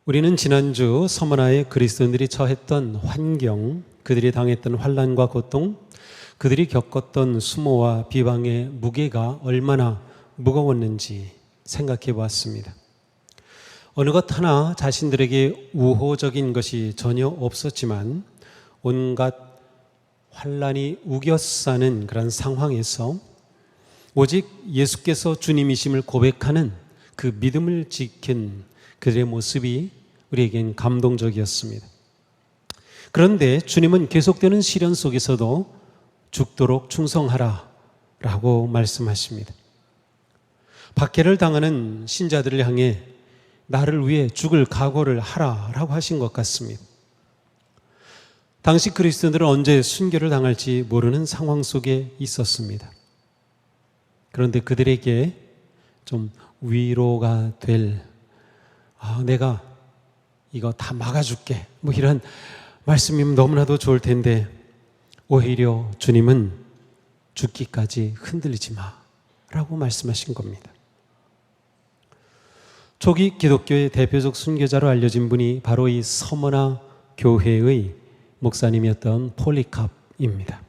우리는 지난주 서머나의 그리스도인들이 처했던 환경, 그들이 당했던 환난과 고통, 그들이 겪었던 수모와 비방의 무게가 얼마나 무거웠는지 생각해 보았습니다. 어느 것 하나 자신들에게 우호적인 것이 전혀 없었지만 온갖 환난이 우겨싸는 그런 상황에서 오직 예수께서 주님이심을 고백하는 그 믿음을 지킨 그들의 모습이 우리에겐 감동적이었습니다. 그런데 주님은 계속되는 시련 속에서도 죽도록 충성하라 라고 말씀하십니다. 박해를 당하는 신자들을 향해 나를 위해 죽을 각오를 하라 라고 하신 것 같습니다. 당시 그리스도인들은 언제 순교를 당할지 모르는 상황 속에 있었습니다. 그런데 그들에게 좀 위로가 될 내가 이거 다 막아줄게 이런 말씀이면 너무나도 좋을 텐데 오히려 주님은 죽기까지 흔들리지 마 라고 말씀하신 겁니다. 초기 기독교의 대표적 순교자로 알려진 분이 바로 이 서머나 교회의 목사님이었던 폴리캅입니다.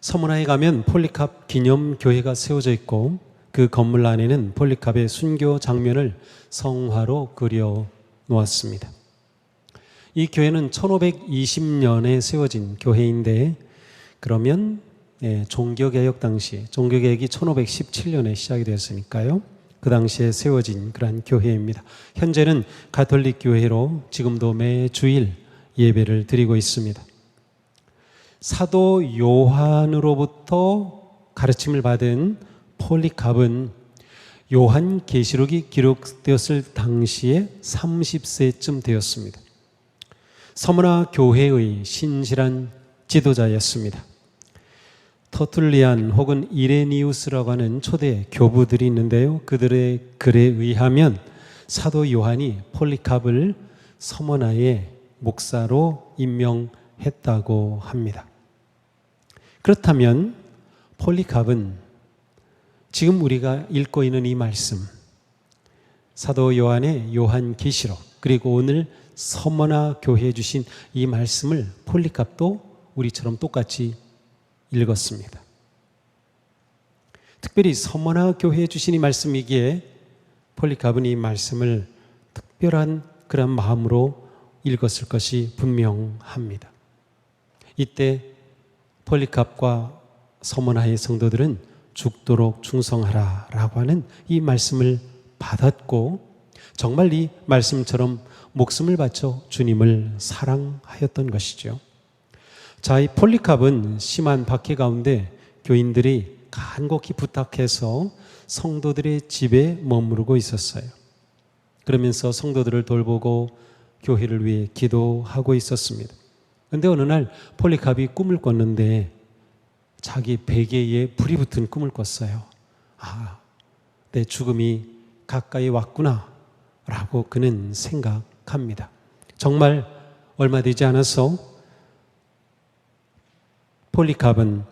서머나에 가면 폴리캅 기념교회가 세워져 있고 그 건물 안에는 폴리캅의 순교 장면을 성화로 그려 놓았습니다. 이 교회는 1520년에 세워진 교회인데 그러면 종교개혁 당시, 종교개혁이 1517년에 시작이 되었으니까요. 그 당시에 세워진 그러한 교회입니다. 현재는 가톨릭 교회로 지금도 매 주일 예배를 드리고 있습니다. 사도 요한으로부터 가르침을 받은 폴리캅은 요한계시록이 기록되었을 당시에 30세쯤 되었습니다. 서머나 교회의 신실한 지도자였습니다. 터툴리안 혹은 이레니우스라고 하는 초대 교부들이 있는데요. 그들의 글에 의하면 사도 요한이 폴리캅을 서머나의 목사로 임명했다고 합니다. 그렇다면 폴리캅은 지금 우리가 읽고 있는 이 말씀, 사도 요한의 요한계시록, 그리고 오늘 서머나 교회에 주신 이 말씀을 폴리캅도 우리처럼 똑같이 읽었습니다. 특별히 서머나 교회에 주신 이 말씀이기에 폴리캅은 이 말씀을 특별한 그런 마음으로 읽었을 것이 분명합니다. 이때 폴리캅과 서머나의 성도들은 죽도록 충성하라 라고 하는 이 말씀을 받았고 정말 이 말씀처럼 목숨을 바쳐 주님을 사랑하였던 것이죠. 자, 이 폴리캅은 심한 박해 가운데 교인들이 간곡히 부탁해서 성도들의 집에 머무르고 있었어요. 그러면서 성도들을 돌보고 교회를 위해 기도하고 있었습니다. 그런데 어느 날 폴리캅이 꿈을 꿨는데 자기 베개에 불이 붙은 꿈을 꿨어요. 내 죽음이 가까이 왔구나 라고 그는 생각합니다. 정말 얼마 되지 않아서 폴리캅은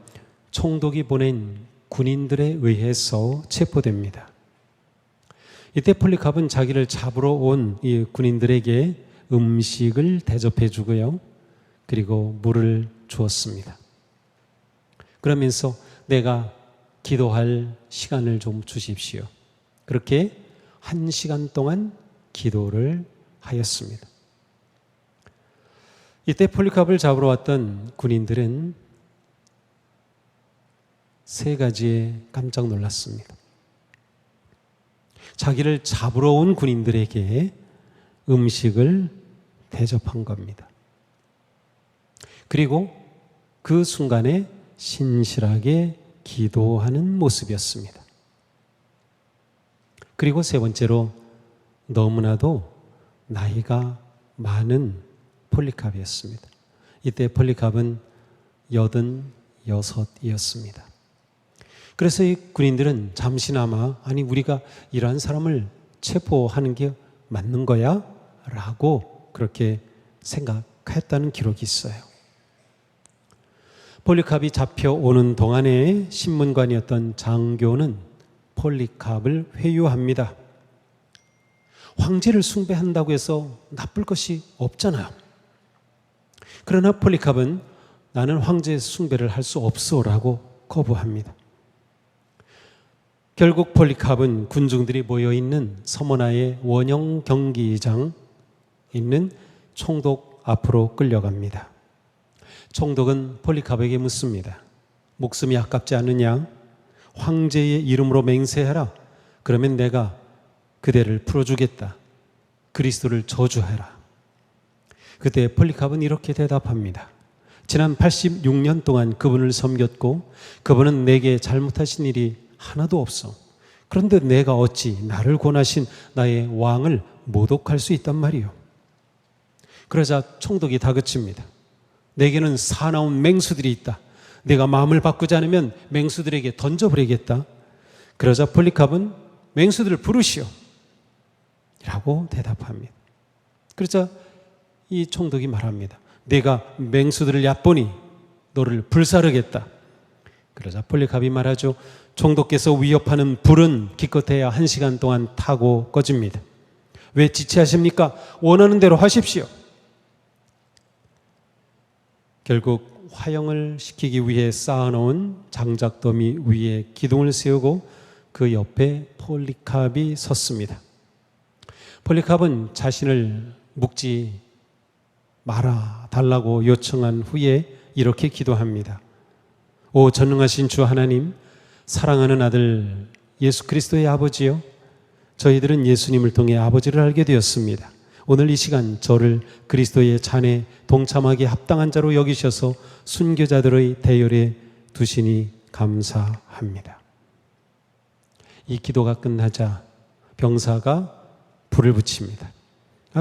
총독이 보낸 군인들에 의해서 체포됩니다. 이때 폴리캅은 자기를 잡으러 온 이 군인들에게 음식을 대접해 주고요. 그리고 물을 주었습니다. 그러면서 내가 기도할 시간을 좀 주십시오. 그렇게 1시간 동안 기도를 하였습니다. 이때 폴리캅을 잡으러 왔던 군인들은 3가지에 깜짝 놀랐습니다. 자기를 잡으러 온 군인들에게 음식을 대접한 겁니다. 그리고 그 순간에 신실하게 기도하는 모습이었습니다. 그리고 3번째로 너무나도 나이가 많은 폴리캅이었습니다. 이때 폴리캅은 86이었습니다. 그래서 이 군인들은 잠시나마 우리가 이러한 사람을 체포하는 게 맞는 거야? 라고 그렇게 생각했다는 기록이 있어요. 폴리캅이 잡혀오는 동안에 신문관이었던 장교는 폴리캅을 회유합니다. 황제를 숭배한다고 해서 나쁠 것이 없잖아요. 그러나 폴리캅은 나는 황제 숭배를 할 수 없어라고 거부합니다. 결국 폴리캅은 군중들이 모여있는 서머나의 원형 경기장 있는 총독 앞으로 끌려갑니다. 총독은 폴리캅에게 묻습니다. 목숨이 아깝지 않느냐? 황제의 이름으로 맹세해라. 그러면 내가 그대를 풀어주겠다. 그리스도를 저주해라. 그때 폴리캅은 이렇게 대답합니다. 지난 86년 동안 그분을 섬겼고 그분은 내게 잘못하신 일이 하나도 없어. 그런데 내가 어찌 나를 권하신 나의 왕을 모독할 수 있단 말이요. 그러자 총독이 다그칩니다. 내게는 사나운 맹수들이 있다. 내가 마음을 바꾸지 않으면 맹수들에게 던져버리겠다. 그러자 폴리캅은 맹수들을 부르시오 라고 대답합니다. 그러자 이 총독이 말합니다. 내가 맹수들을 얕보니 너를 불사르겠다. 그러자 폴리캅이 말하죠. 총독께서 위협하는 불은 기껏해야 1시간 동안 타고 꺼집니다. 왜 지체하십니까? 원하는 대로 하십시오. 결국 화형을 시키기 위해 쌓아놓은 장작더미 위에 기둥을 세우고 그 옆에 폴리캅이 섰습니다. 폴리캅은 자신을 묶지 말아 달라고 요청한 후에 이렇게 기도합니다. 오 전능하신 주 하나님, 사랑하는 아들 예수 그리스도의 아버지요, 저희들은 예수님을 통해 아버지를 알게 되었습니다. 오늘 이 시간 저를 그리스도의 잔에 동참하기에 합당한 자로 여기셔서 순교자들의 대열에 두시니 감사합니다. 이 기도가 끝나자 병사가 불을 붙입니다.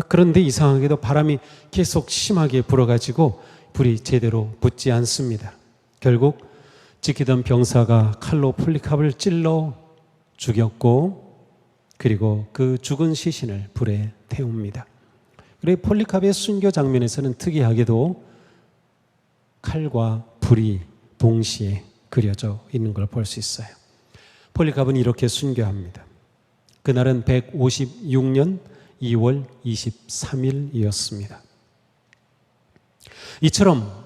그런데 이상하게도 바람이 계속 심하게 불어가지고 불이 제대로 붙지 않습니다. 결국 지키던 병사가 칼로 폴리캅을 찔러 죽였고 그리고 그 죽은 시신을 불에 태웁니다. 그리고 폴리캅의 순교 장면에서는 특이하게도 칼과 불이 동시에 그려져 있는 걸 볼 수 있어요. 폴리캅은 이렇게 순교합니다. 그날은 156년 2월 23일이었습니다. 이처럼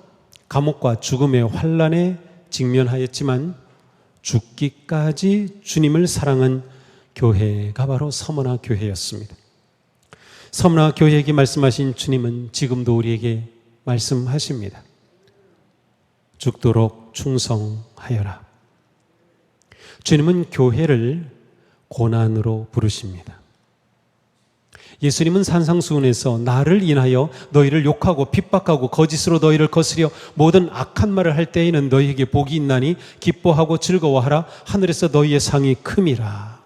감옥과 죽음의 환난에 직면하였지만 죽기까지 주님을 사랑한 교회가 바로 서머나 교회였습니다. 서머나 교회에게 말씀하신 주님은 지금도 우리에게 말씀하십니다. 죽도록 충성하여라. 주님은 교회를 고난으로 부르십니다. 예수님은 산상수훈에서 나를 인하여 너희를 욕하고 핍박하고 거짓으로 너희를 거스려 모든 악한 말을 할 때에는 너희에게 복이 있나니 기뻐하고 즐거워하라. 하늘에서 너희의 상이 큼이라.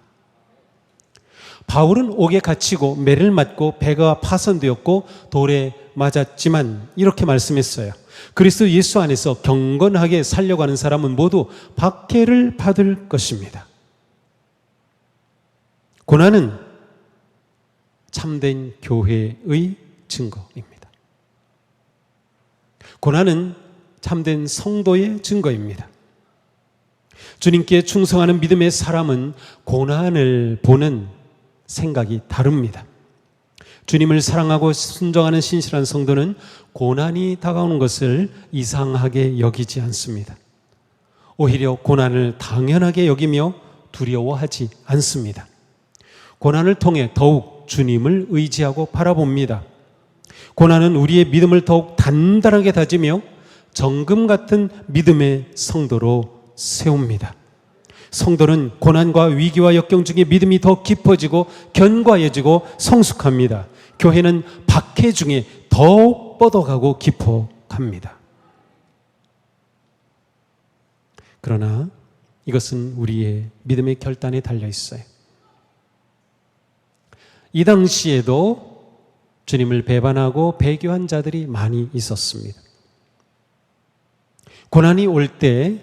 바울은 옥에 갇히고 매를 맞고 배가 파손되었고 돌에 맞았지만 이렇게 말씀했어요. 그리스도 예수 안에서 경건하게 살려가는 사람은 모두 박해를 받을 것입니다. 고난은 참된 교회의 증거입니다. 고난은 참된 성도의 증거입니다. 주님께 충성하는 믿음의 사람은 고난을 보는 생각이 다릅니다. 주님을 사랑하고 순종하는 신실한 성도는 고난이 다가오는 것을 이상하게 여기지 않습니다. 오히려 고난을 당연하게 여기며 두려워하지 않습니다. 고난을 통해 더욱 주님을 의지하고 바라봅니다. 고난은 우리의 믿음을 더욱 단단하게 다지며 정금 같은 믿음의 성도로 세웁니다. 성도는 고난과 위기와 역경 중에 믿음이 더 깊어지고 견고해지고 성숙합니다. 교회는 박해 중에 더욱 뻗어가고 깊어갑니다. 그러나 이것은 우리의 믿음의 결단에 달려 있어요. 이 당시에도 주님을 배반하고 배교한 자들이 많이 있었습니다. 고난이 올 때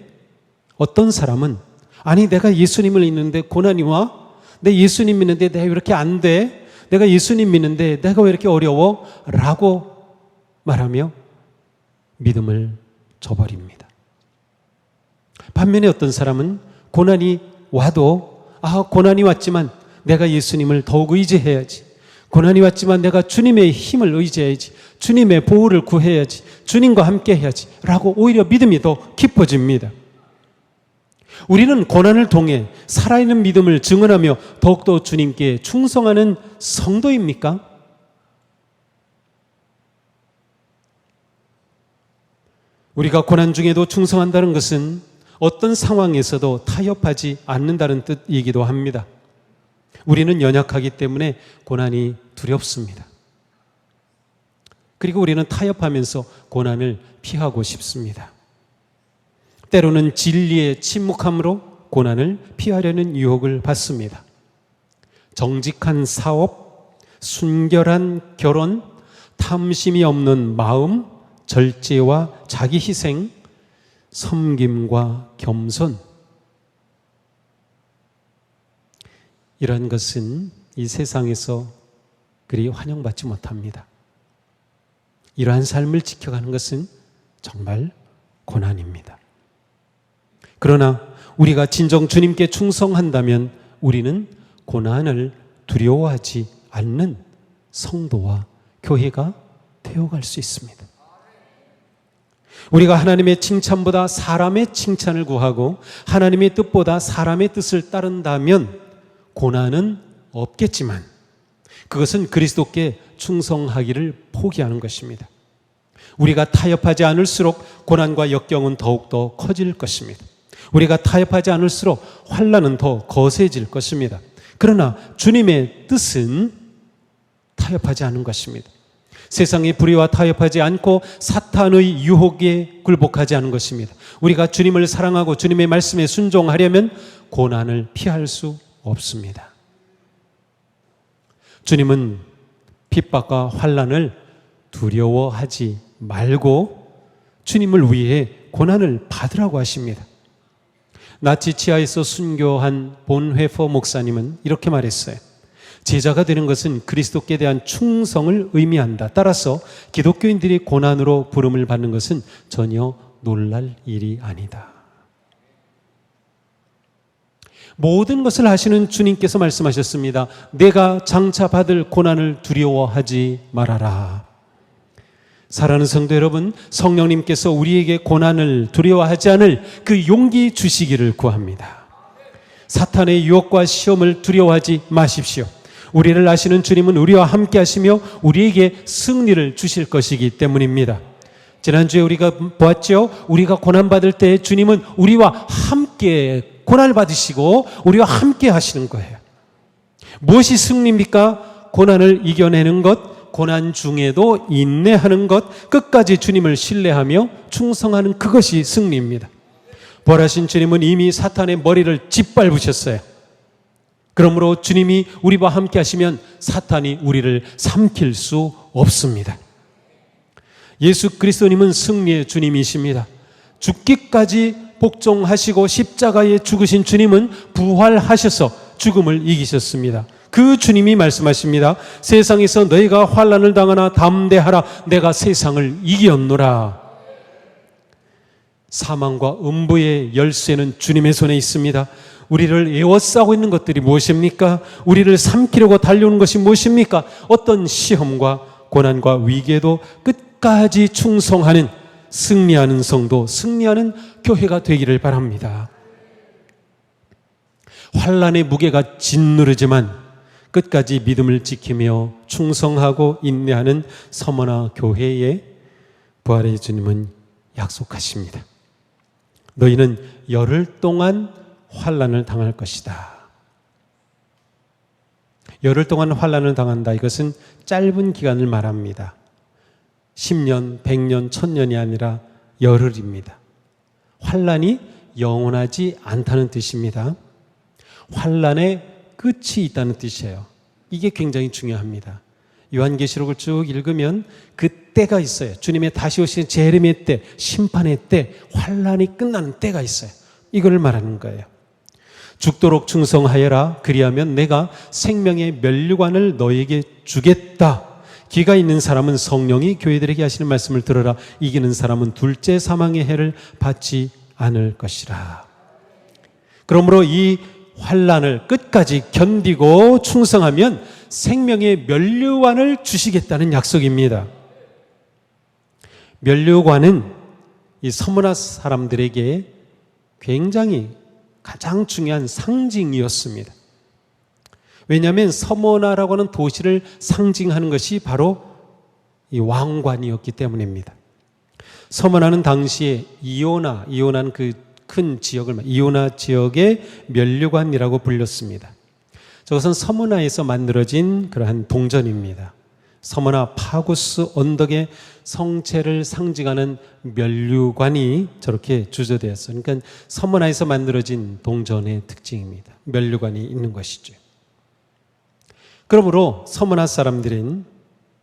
어떤 사람은 아니 내가 예수님을 믿는데 고난이 와? 내 예수님 믿는데 내가 왜 이렇게 안 돼? 내가 예수님 믿는데 내가 왜 이렇게 어려워? 라고 말하며 믿음을 저버립니다. 반면에 어떤 사람은 고난이 와도 고난이 왔지만 내가 예수님을 더욱 의지해야지. 고난이 왔지만 내가 주님의 힘을 의지해야지, 주님의 보호를 구해야지, 주님과 함께 해야지 라고 오히려 믿음이 더 깊어집니다. 우리는 고난을 통해 살아있는 믿음을 증언하며 더욱더 주님께 충성하는 성도입니까? 우리가 고난 중에도 충성한다는 것은 어떤 상황에서도 타협하지 않는다는 뜻이기도 합니다. 우리는 연약하기 때문에 고난이 두렵습니다. 그리고 우리는 타협하면서 고난을 피하고 싶습니다. 때로는 진리의 침묵함으로 고난을 피하려는 유혹을 받습니다. 정직한 사업, 순결한 결혼, 탐심이 없는 마음, 절제와 자기 희생, 섬김과 겸손, 이런 것은 이 세상에서 그리 환영받지 못합니다. 이러한 삶을 지켜가는 것은 정말 고난입니다. 그러나 우리가 진정 주님께 충성한다면 우리는 고난을 두려워하지 않는 성도와 교회가 되어갈 수 있습니다. 우리가 하나님의 칭찬보다 사람의 칭찬을 구하고 하나님의 뜻보다 사람의 뜻을 따른다면 고난은 없겠지만 그것은 그리스도께 충성하기를 포기하는 것입니다. 우리가 타협하지 않을수록 고난과 역경은 더욱더 커질 것입니다. 우리가 타협하지 않을수록 환난은 더 거세질 것입니다. 그러나 주님의 뜻은 타협하지 않은 것입니다. 세상의 불의와 타협하지 않고 사탄의 유혹에 굴복하지 않은 것입니다. 우리가 주님을 사랑하고 주님의 말씀에 순종하려면 고난을 피할 수 없습니다. 주님은 핍박과 환난을 두려워하지 말고 주님을 위해 고난을 받으라고 하십니다. 나치 치하에서 순교한 본회퍼 목사님은 이렇게 말했어요. 제자가 되는 것은 그리스도께 대한 충성을 의미한다. 따라서 기독교인들이 고난으로 부름을 받는 것은 전혀 놀랄 일이 아니다. 모든 것을 하시는 주님께서 말씀하셨습니다. 내가 장차 받을 고난을 두려워하지 말아라. 사랑하는 성도 여러분, 성령님께서 우리에게 고난을 두려워하지 않을 그 용기 주시기를 구합니다. 사탄의 유혹과 시험을 두려워하지 마십시오. 우리를 아시는 주님은 우리와 함께 하시며 우리에게 승리를 주실 것이기 때문입니다. 지난주에 우리가 보았죠? 우리가 고난받을 때 주님은 우리와 함께 고난을 받으시고 우리와 함께 하시는 거예요. 무엇이 승리입니까? 고난을 이겨내는 것, 고난 중에도 인내하는 것, 끝까지 주님을 신뢰하며 충성하는 그것이 승리입니다. 부활하신 주님은 이미 사탄의 머리를 짓밟으셨어요. 그러므로 주님이 우리와 함께 하시면 사탄이 우리를 삼킬 수 없습니다. 예수 그리스도님은 승리의 주님이십니다. 죽기까지 복종하시고 십자가에 죽으신 주님은 부활하셔서 죽음을 이기셨습니다. 그 주님이 말씀하십니다. 세상에서 너희가 환난을 당하나 담대하라. 내가 세상을 이기었노라. 사망과 음부의 열쇠는 주님의 손에 있습니다. 우리를 에워싸고 있는 것들이 무엇입니까? 우리를 삼키려고 달려오는 것이 무엇입니까? 어떤 시험과 고난과 위기에도 끝까지 충성하는, 승리하는 성도, 승리하는 교회가 되기를 바랍니다. 환난의 무게가 짓누르지만 끝까지 믿음을 지키며 충성하고 인내하는 서머나 교회에 부활의 주님은 약속하십니다. 너희는 열흘 동안 환난을 당할 것이다. 열흘 동안 환난을 당한다. 이것은 짧은 기간을 말합니다. 10년, 100년, 1000년이 아니라 열흘입니다. 환난이 영원하지 않다는 뜻입니다. 환난의 끝이 있다는 뜻이에요. 이게 굉장히 중요합니다. 요한계시록을 쭉 읽으면 그 때가 있어요. 주님의 다시 오시는 재림의 때, 심판의 때, 환난이 끝나는 때가 있어요. 이걸 말하는 거예요. 죽도록 충성하여라. 그리하면 내가 생명의 면류관을 너에게 주겠다. 귀가 있는 사람은 성령이 교회들에게 하시는 말씀을 들어라. 이기는 사람은 둘째 사망의 해를 받지 않을 것이라. 그러므로 이 환난을 끝까지 견디고 충성하면 생명의 면류관을 주시겠다는 약속입니다. 면류관은 이 서머나 사람들에게 굉장히 가장 중요한 상징이었습니다. 왜냐하면 서머나라고 하는 도시를 상징하는 것이 바로 이 왕관이었기 때문입니다. 서머나는 당시에 이오나는 그 큰 지역을 이오나 지역의 면류관이라고 불렸습니다. 저것은 서머나에서 만들어진 그러한 동전입니다. 서머나 파구스 언덕의 성체를 상징하는 면류관이 저렇게 주저되었어요. 그러니까 서머나에서 만들어진 동전의 특징입니다. 면류관이 있는 것이죠. 그러므로 서머나 사람들은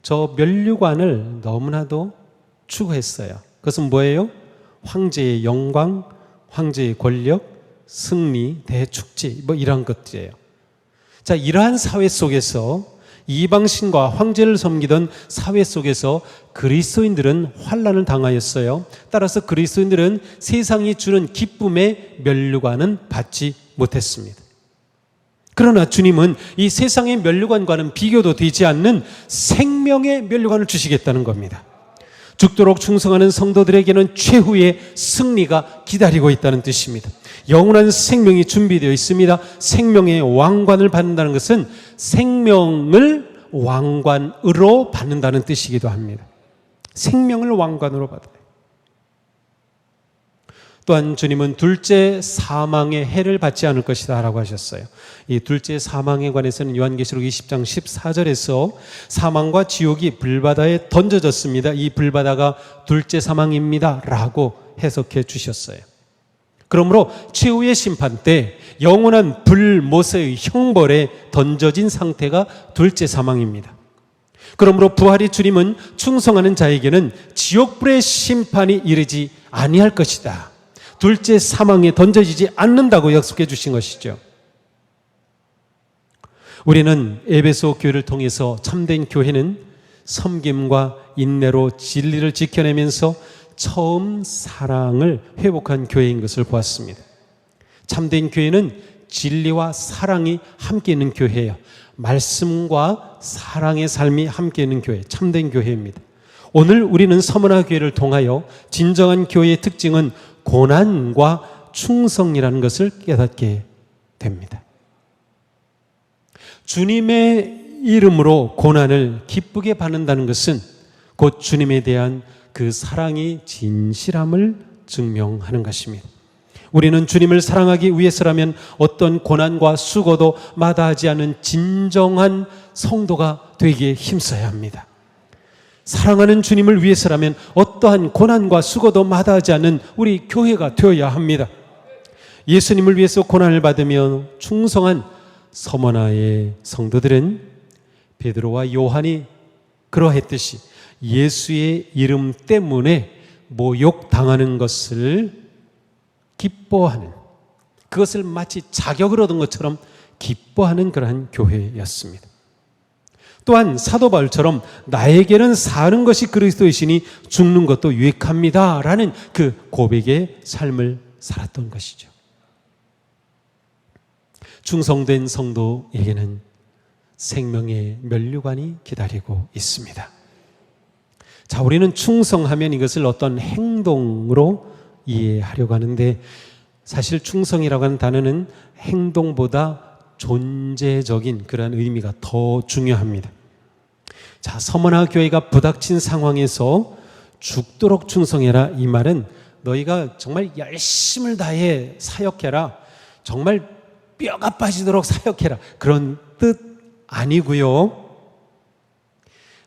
저 면류관을 너무나도 추구했어요. 그것은 뭐예요? 황제의 영광, 황제의 권력, 승리, 대축제 이런 것들이에요. 자, 이러한 사회 속에서 이방신과 황제를 섬기던 사회 속에서 그리스도인들은 환난을 당하였어요. 따라서 그리스도인들은 세상이 주는 기쁨의 면류관은 받지 못했습니다. 그러나 주님은 이 세상의 면류관과는 비교도 되지 않는 생명의 면류관을 주시겠다는 겁니다. 죽도록 충성하는 성도들에게는 최후의 승리가 기다리고 있다는 뜻입니다. 영원한 생명이 준비되어 있습니다. 생명의 왕관을 받는다는 것은 생명을 왕관으로 받는다는 뜻이기도 합니다. 생명을 왕관으로 받아요. 또한 주님은 둘째 사망의 해를 받지 않을 것이다 라고 하셨어요. 이 둘째 사망에 관해서는 요한계시록 20장 14절에서 사망과 지옥이 불바다에 던져졌습니다. 이 불바다가 둘째 사망입니다 라고 해석해 주셨어요. 그러므로 최후의 심판 때 영원한 불모세의 형벌에 던져진 상태가 둘째 사망입니다. 그러므로 부활의 주님은 충성하는 자에게는 지옥불의 심판이 이르지 아니할 것이다. 둘째 사망에 던져지지 않는다고 약속해 주신 것이죠. 우리는 에베소 교회를 통해서 참된 교회는 섬김과 인내로 진리를 지켜내면서 처음 사랑을 회복한 교회인 것을 보았습니다. 참된 교회는 진리와 사랑이 함께 있는 교회예요. 말씀과 사랑의 삶이 함께 있는 교회, 참된 교회입니다. 오늘 우리는 서머나 교회를 통하여 진정한 교회의 특징은 고난과 충성이라는 것을 깨닫게 됩니다. 주님의 이름으로 고난을 기쁘게 받는다는 것은 곧 주님에 대한 그 사랑이 진실함을 증명하는 것입니다. 우리는 주님을 사랑하기 위해서라면 어떤 고난과 수고도 마다하지 않은 진정한 성도가 되기에 힘써야 합니다. 사랑하는 주님을 위해서라면 어떠한 고난과 수고도 마다하지 않는 우리 교회가 되어야 합니다. 예수님을 위해서 고난을 받으며 충성한 서머나의 성도들은 베드로와 요한이 그러했듯이 예수의 이름 때문에 모욕당하는 것을 기뻐하는, 그것을 마치 자격을 얻은 것처럼 기뻐하는 그러한 교회였습니다. 또한 사도 바울처럼 나에게는 사는 것이 그리스도이시니 죽는 것도 유익합니다 라는 그 고백의 삶을 살았던 것이죠. 충성된 성도에게는 생명의 면류관이 기다리고 있습니다. 자, 우리는 충성하면 이것을 어떤 행동으로 이해하려고 하는데 사실 충성이라고 하는 단어는 행동보다 존재적인 그런 의미가 더 중요합니다. 자, 서머나 교회가 부닥친 상황에서 죽도록 충성해라, 이 말은 너희가 정말 열심을 다해 사역해라, 정말 뼈가 빠지도록 사역해라, 그런 뜻 아니고요.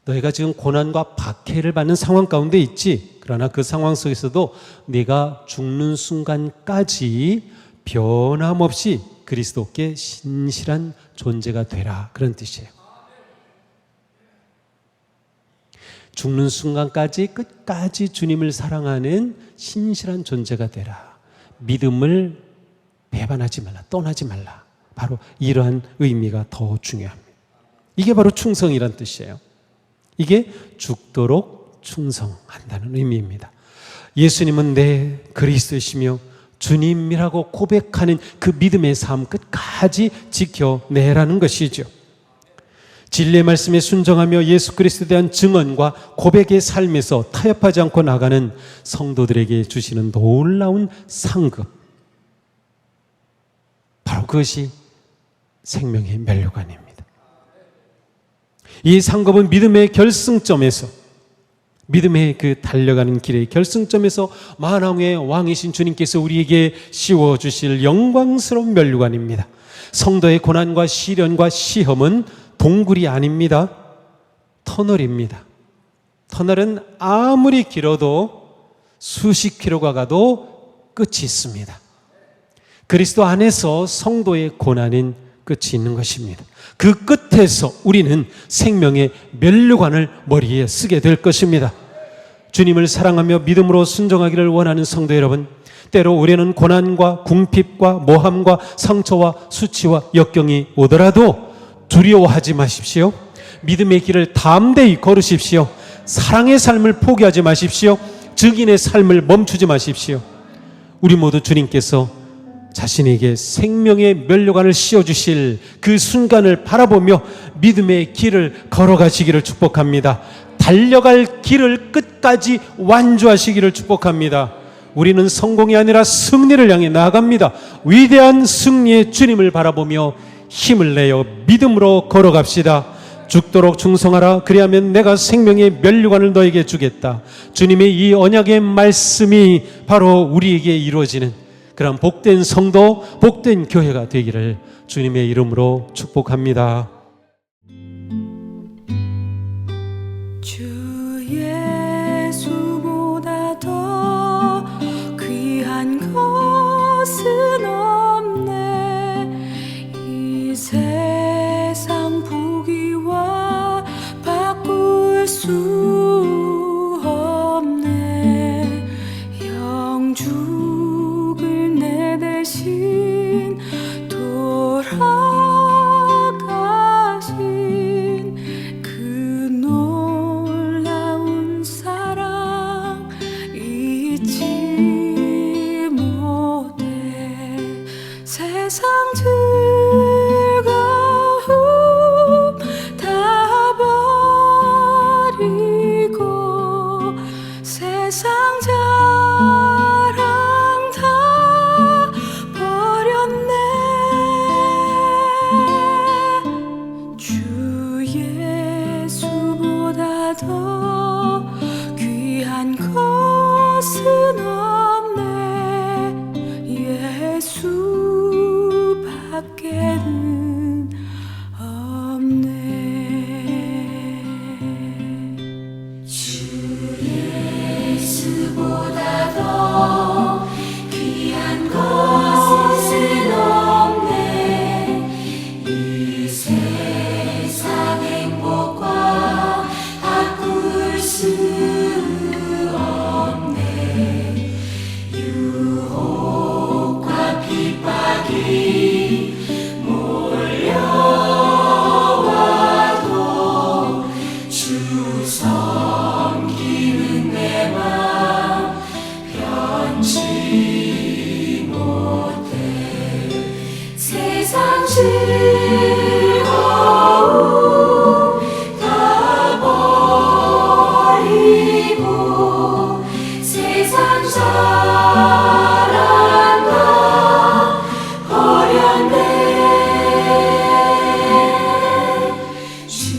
너희가 지금 고난과 박해를 받는 상황 가운데 있지. 그러나 그 상황 속에서도 네가 죽는 순간까지 변함없이 그리스도께 신실한 존재가 되라, 그런 뜻이에요. 죽는 순간까지 끝까지 주님을 사랑하는 신실한 존재가 되라. 믿음을 배반하지 말라, 떠나지 말라. 바로 이러한 의미가 더 중요합니다. 이게 바로 충성이란 뜻이에요. 이게 죽도록 충성한다는 의미입니다. 예수님은 내 그리스도이시며 주님이라고 고백하는 그 믿음의 삶 끝까지 지켜내라는 것이죠. 진리의 말씀에 순종하며 예수 그리스도에 대한 증언과 고백의 삶에서 타협하지 않고 나가는 성도들에게 주시는 놀라운 상급, 바로 그것이 생명의 면류관입니다. 이 상급은 믿음의 결승점에서, 믿음의 그 달려가는 길의 결승점에서 만왕의 왕이신 주님께서 우리에게 씌워주실 영광스러운 면류관입니다. 성도의 고난과 시련과 시험은 동굴이 아닙니다. 터널입니다. 터널은 아무리 길어도 수십 킬로가 가도 끝이 있습니다. 그리스도 안에서 성도의 고난인 끝이 있는 것입니다. 그 끝에서 우리는 생명의 면류관을 머리에 쓰게 될 것입니다. 주님을 사랑하며 믿음으로 순종하기를 원하는 성도 여러분, 때로 우리는 고난과 궁핍과 모함과 상처와 수치와 역경이 오더라도 두려워하지 마십시오. 믿음의 길을 담대히 걸으십시오. 사랑의 삶을 포기하지 마십시오. 증인의 삶을 멈추지 마십시오. 우리 모두 주님께서 자신에게 생명의 면류관을 씌워주실 그 순간을 바라보며 믿음의 길을 걸어가시기를 축복합니다. 달려갈 길을 끝까지 완주하시기를 축복합니다. 우리는 성공이 아니라 승리를 향해 나아갑니다. 위대한 승리의 주님을 바라보며 힘을 내어 믿음으로 걸어갑시다. 죽도록 충성하라. 그리하면 내가 생명의 면류관을 너에게 주겠다. 주님의 이 언약의 말씀이 바로 우리에게 이루어지는 그런 복된 성도, 복된 교회가 되기를 주님의 이름으로 축복합니다. 주 예수보다 더 귀한 것은 없네. 이 세상 부귀와 바꿀 수 없네. 영주 대신 돌아가신 그 놀라운 사랑 잊지 못해. 세상 즐거움 다 버리고 세상 더 귀한 것은 없네. 예수밖에는 없네. 주 예수보다 더 귀한 것은 없네. 이 세상 행복과 수 없네. 유혹과 핍박이 몰려와도 주 섬기는 내 맘 변치 못해. 세상 즐거움 다 버리고 세상 사랑 다 버렸네. 주